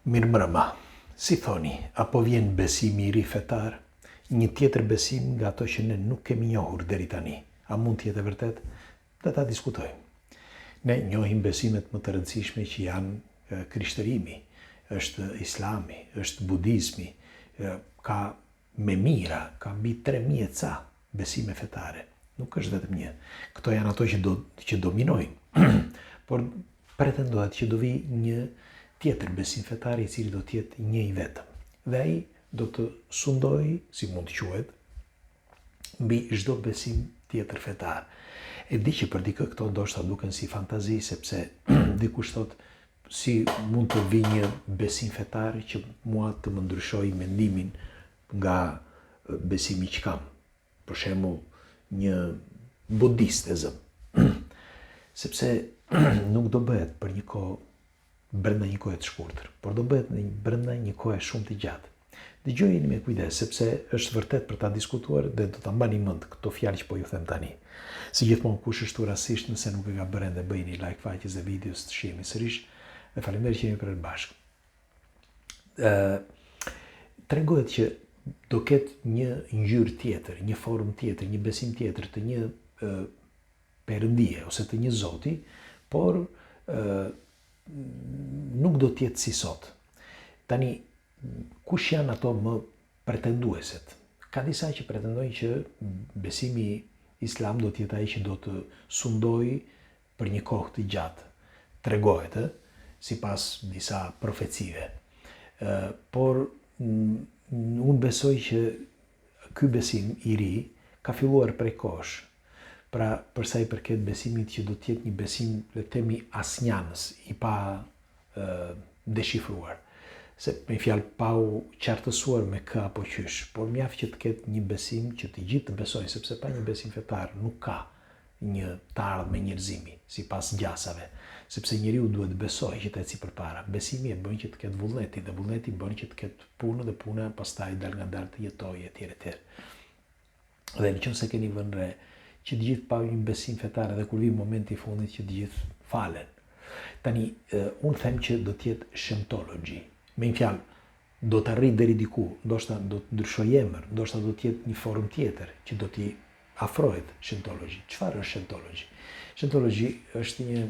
Mirë mbrëma, si thoni, apo vjen besimi I ri fetar, një tjetër besim nga ato që ne nuk kemi njohur deri tani. A mund të jetë e vërtet? Dhe ta diskutojmë. Ne njohim besimet më të rëndësishme që janë krishtërimi, është islami, është budizmi, ka me mira, ka mbi 3000 ca besime fetare. Nuk është vetëm një. Këto janë ato që dominojnë, por pretendohet që do vi një tjetër besim fetar I cili do t'jetë një I vetëm. Dhe ai do të sundojë, si mund të quhet, mbi çdo besim tjetër fetar. E di që për dikë këto ndoshta duken si fantazi, sepse dikush thotë si mund të vi një besim fetar që mua të më ndryshojë mendimin nga besimi që kam. Për shembull, një budist e zëm. Sepse nuk do bëhet për një kohë brenda një kohe të shkurtër, por do bëhet brenda një kohe shumë të gjatë. Dëgjojeni me kujdes, sepse është vërtet për ta diskutuar dhe do ta mbani mend këto fjalë që po ju them tani. Si gjithmonë, kush është rastësisht nëse nuk e ka bërë ende, bëjini like faqes dhe videos të shihemi sërish dhe faleminderit që jemi për bashkë. Tregohet që do ketë një ngjyrë tjetër, një formë tjetër, një besim tjetër të një perëndie ose të një zoti, por nuk do t'jetë si sot. Tani, kush janë ato më pretendueset? Ka disa që pretendojnë që besimi islam do t'jetë ai që do të sundojë për një kohë të gjatë. Tregohet, sipas disa profecive. Por unë besoj që ky besim I ri ka filluar prej kohësh. Pra, përsa I përket besimit që do t'jetë një besim, le të themi, asnjanës, I pa deshifruar. Se me fjalë pa u qartësuar me kë apo qysh, por mjaft që të ketë një besim që të gjithë të besojnë, sepse pa një besim fetar nuk ka një të ardhme njerëzimi, sipas gjasave, sepse njeriu duhet besojë që të eci përpara. Besimi e bën që të ketë vullneti dhe vullneti bën që të ketë punë dhe puna pastaj dal nga dal të jetojë etj. Dhe nëse keni vënë re që të gjithë pa një besim fetar dhe kur vi momenti I fundit që të gjithë falen. Tani, unë them që do t'jetë shëmtologji. Me një fjalë, do të arrijë deri diku, ndoshta do të ndryshojë emër, ndoshta do të jetë një formë tjetër që do t'i afrohet shëmtologji. Çfarë është shëmtologji? Shëmtologji është një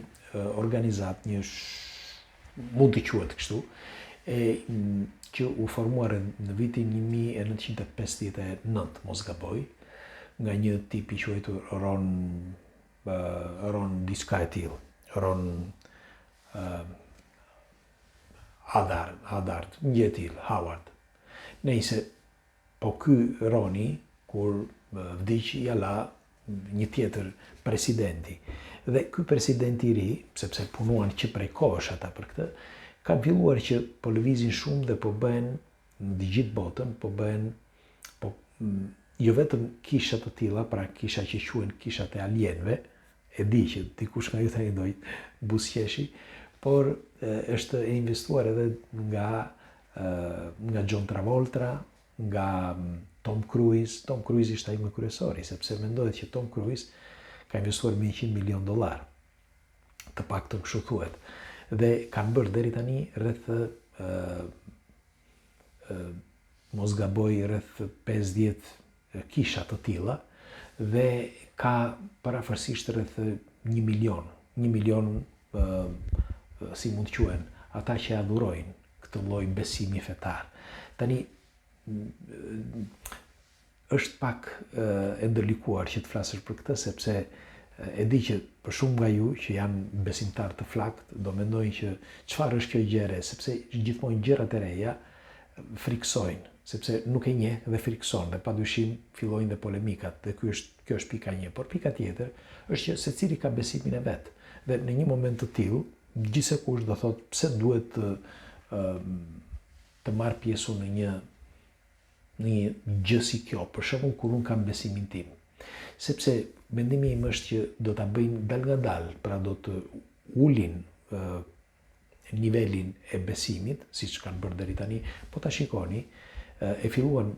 organizat, mund të quhet kështu, që u formuar në vitin 1959, mos gaboj, nga një tip I quajtur Ron diçka e tillë, Ron Hadard, një e tillë, Howard. Nëse po ky Roni kur vdiq ja la një tjetër presidenti. Dhe ky presidenti I ri, sepse punuan që prej kohësh ata për këtë, ka filluar që po lëvizin shumë dhe po bëhen në gjithë botën, jo vetëm kisha të tilla, pra kisha që quhen kishat e alienëve, e di që dikush nga ju tani do buzëqeshi, por është e investuar edhe nga John Travolta, nga Tom Cruise. Tom Cruise ishte ai më kryesori, sepse mendohet që Tom Cruise ka investuar me $100 milion. Të paktën kështu thuhet. Dhe kanë bërë deri tani rreth mos gaboj rreth 50 kisha të tilla dhe ka parafërsisht rreth 1 milion. 1 milion si mund të quhen ata që adhurojnë këtë lloj besimi fetar. Tani është pak e ndërlikuar që të flasësh për këtë, sepse e di që për shumë nga ju që janë besimtar të flakt, do mendojnë që çfarë është kjo gjë e re, sepse gjithmonë gjërat e reja friksojnë, sepse nuk e njeh dhe frikson dhe padyshim fillojnë dhe polemikat dhe kjo është pika 1. Por pika tjetër është që secili ka besimin e vet. Dhe në një moment të tillë, gjithsekush do thotë pse duhet të marr pjesë në një gjë si kjo, për shembull kur un kam besimin tim. Sepse mendimi im është që do ta bëjnë dal nga dal, pra do të ulin nivelin e besimit, siç kanë bërë deri tani, po ta shikoni, e filluan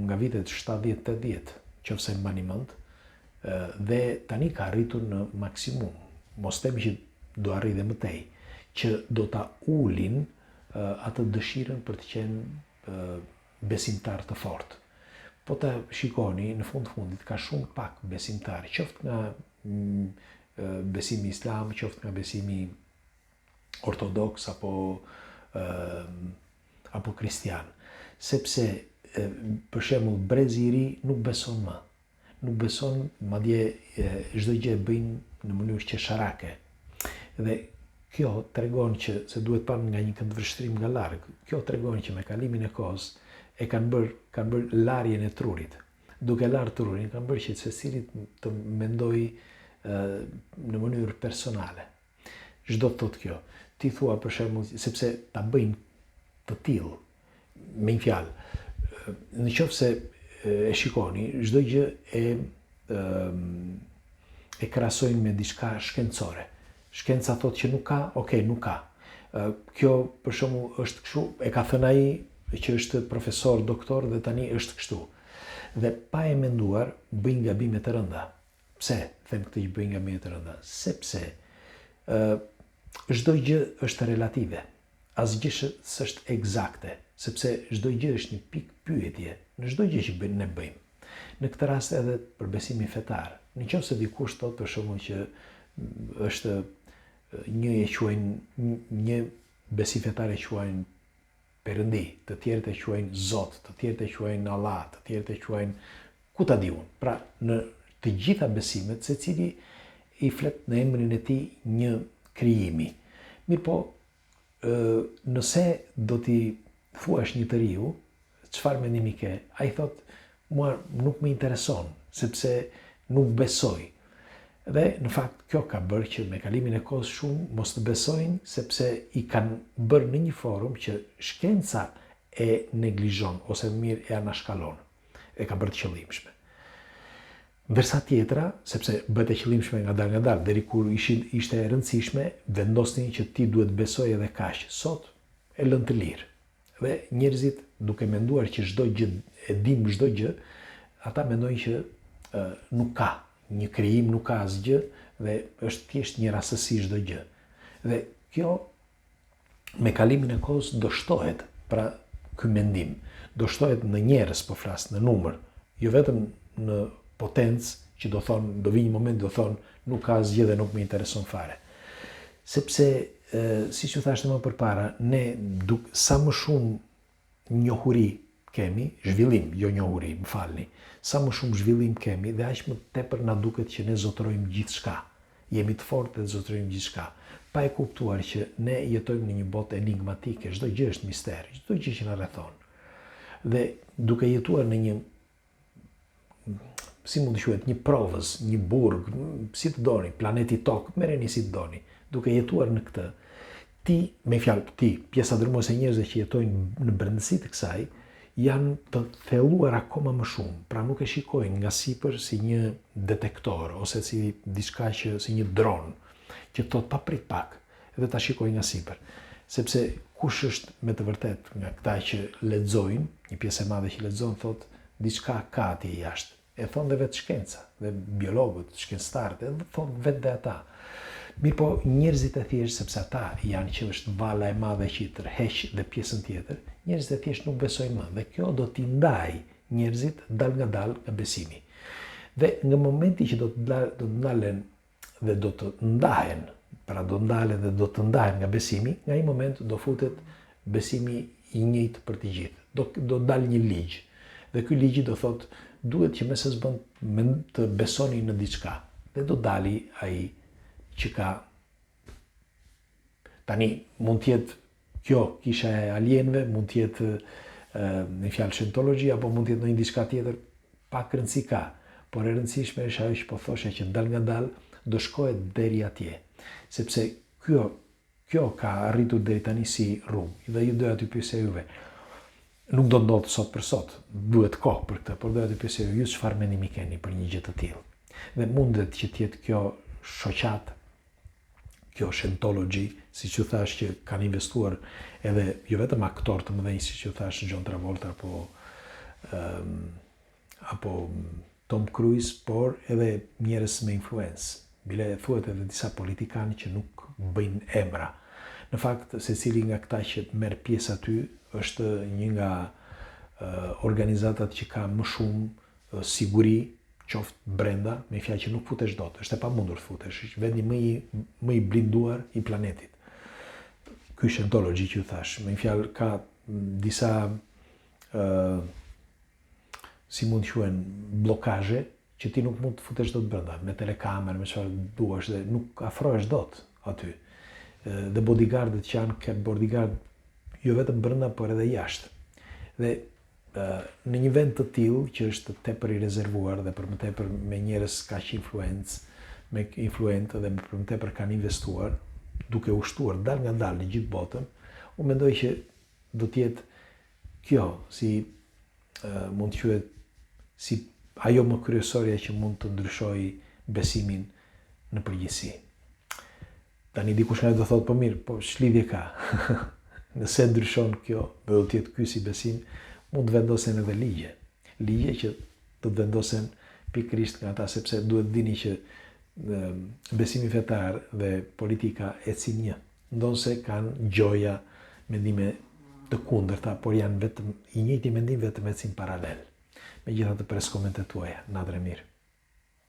nga vitet 70-80, nëse mbani mend, dhe tani ka arritur në maksimum. Mos them që do arrijë dhe më tej, që do ta ulin atë dëshirën për të qenë besimtar të fortë. Po të shikoni, në fundit, ka shumë pak besimtarë, qoftë nga besimi islam, qoftë nga besimi ortodoks apo kristian. Sepse, për shembull, brezi i ri nuk beson më. Nuk beson, madje çdo gjë e bëjnë në mënyrë qesharake. Dhe kjo tregon që, se duhet parë nga një këndvështrim nga larg, kjo tregon që me kalimin e kohës e kanë bërë larjen e trurit. Duke larë trurin, kanë bërë që secili të mendoj në mënyrë personale. Çdo të thotë kjo. Ti thua për shembull, sepse ta bëjnë të tillë, me një fjalë, në qoftë se e shikoni, çdo gjë e krahasojnë me diçka shkencore. Shkenca thotë që nuk ka, okay, nuk ka. Kjo për shembull është kështu, e ka thënë ai që është profesor, doktor dhe tani është kështu. Dhe pa e menduar, bëjnë gabime të rënda. Pse them këtë që bëjnë gabime të rënda? Sepse çdo gjë është relative. Asgjë s'është eksakte, sepse çdo gjë është një pikë pyetje në çdo gjë që ne bëjmë. Në këtë rast edhe për besimin fetar. Nëse dikush thotë për shembull që është një besim fetar e quajnë Perëndi, të tjerët e quajnë Zot, të tjerët e quajnë Allah, të tjerët e quajnë ku ta di unë. Pra, në të gjitha besimet, secili i flet në emrin e tij një krijimi. Mirëpo, nëse do t'i thuash një të riu, çfarë mendimi ke? Ai thotë, mua nuk më intereson, sepse nuk besoj. Dhe në fakt kjo ka bërë që me kalimin e kohës shumë mos të besojnë, sepse i kanë bërë në një forum që shkenca e neglizhon ose mirë e anashkalon. E ka bërë të qëllimshme. Ndërsa tjetra, sepse bëhet e qëllimshme nga dal, deri kur ishte e rëndësishme, vendosnin që ti duhet besoj edhe kaq. Sot e lën të lirë. Dhe njerëzit, duke menduar që çdo gjë e dim çdo gjë, ata mendojnë që nuk ka. Një krijim nuk ka asgjë dhe është thjesht një rastësi çdo gjë. Dhe kjo me kalimin e kohës do shtohet, pra ky mendim do shtohet në njerëz, po flas në numër, jo vetëm në potencë, që do thonë, do vi një moment do thonë nuk ka asgjë dhe nuk më intereson fare. Sepse siç ju thashë më përpara, ne sa më shumë njohuri kemi, zhvillim, jo njohuri, më falni. Sa më shumë zhvillim kemi dhe aq më tepër na duket që ne zotërojmë gjithçka. Jemi të fortë dhe zotërojmë gjithçka. Pa e kuptuar që ne jetojmë në një botë enigmatike, çdo gjë është mister, çdo gjë që na rrethon. Dhe duke jetuar në një, si mund të quhet, një provës, një burg, si të doni, planeti Tokë, merreni si të doni. Duke jetuar në këtë, ti, me fjalë ti, pjesa dërmuese e njerëzve që jetojnë në brendësi të kësaj, janë të thelluar akoma më shumë, pra nuk e shikojnë nga sipër si një detektor ose si diçka që si një dron, që thot pa prit pak, edhe ta shikojnë nga sipër. Sepse kush është me të vërtet nga këta që lexojnë, një pjesë e madhe që lexon thot diçka ka atje jashtë. E thon dhe vetë shkenca, dhe biologët, shkencëtarët, edhe thon vetë dhe ata. Mirëpo njerëzit e thjesht, sepse ata janë që është vala e madhe që i tërheq dhe pjesën tjetër, njerëzit e thjesht nuk besojnë më dhe kjo do t'i ndaj njerëzit dal nga besimi. Dhe nga momenti që do të ndalen dhe do të ndahen, pra do ndalen dhe do të ndahen nga besimi, nga një moment do futet besimi i njëjtë për të gjithë. Do dal një ligj. Dhe ky ligj do thotë duhet që mes s'bën të besoni në diçka. Dhe do dali ai që ka tani mund të jetë kjo kisha e alienëve, mund të jetë në fjalë shentologjia, apo mund të jetë në një diçka tjetër, pak rëndësi ka. Por e rëndësishme është ajo që po thoshe që dal nga dal do shkohet deri atje. Sepse kjo ka arritur deri tani si rrugë. Dhe ju doja t'ju pyesja juve. Nuk do ndodhë sot për sot, duhet kohë për këtë, por doja t'ju pyesja ju çfarë mendimi keni për një gjë të tillë. Dhe mundet që të jetë kjo shoqat, kjo shentologji, siç ju thash që kanë investuar edhe jo vetëm aktorë të mëdhenj siç ju thash John Travolta apo Tom Cruise, por edhe njerëz me influencë. Bile thuhet edhe disa politikanë që nuk bëjnë emra. Në fakt, secili nga këta që merr pjesë aty është një nga organizatat që ka më shumë siguri, qoftë brenda, me fjalë që nuk futesh dot, është e pamundur të futesh, është vendi më i blinduar i planetit. Ky Scientology që thash, me fjalë ka disa si mund të quhen blokazhe që ti nuk mund të futesh dot brenda, me telekamerë, me çfarë duash dhe nuk afrohesh dot aty. Dhe bodyguardët që janë ke bodyguard jo vetëm brenda, por edhe jashtë. Dhe në një vend të tillë që është tepër i rezervuar dhe për më tepër me njerëz kaq influentë dhe për më tepër kanë investuar, duke ushtuar dal nga dal në gjithë botën, unë mendoj që do të jetë kjo si mund të quhet si ajo më kryesorja që mund të ndryshojë besimin në përgjithësi. Tani dikush nga do thotë po mirë, po ç'lidhje ka? Nëse ndryshon kjo, do të jetë ky si besim, mund të vendosen edhe ligje. Ligje që do të vendosen pikërisht nga ata, sepse duhet dini që besimi fetar dhe politika ecin një. Ndonse kanë gjoja mendime të kundërta, por janë vetëm i njëjti mendim, vetëm ecin paralel. Megjithatë, pres komentet tuaja. Natën e mirë.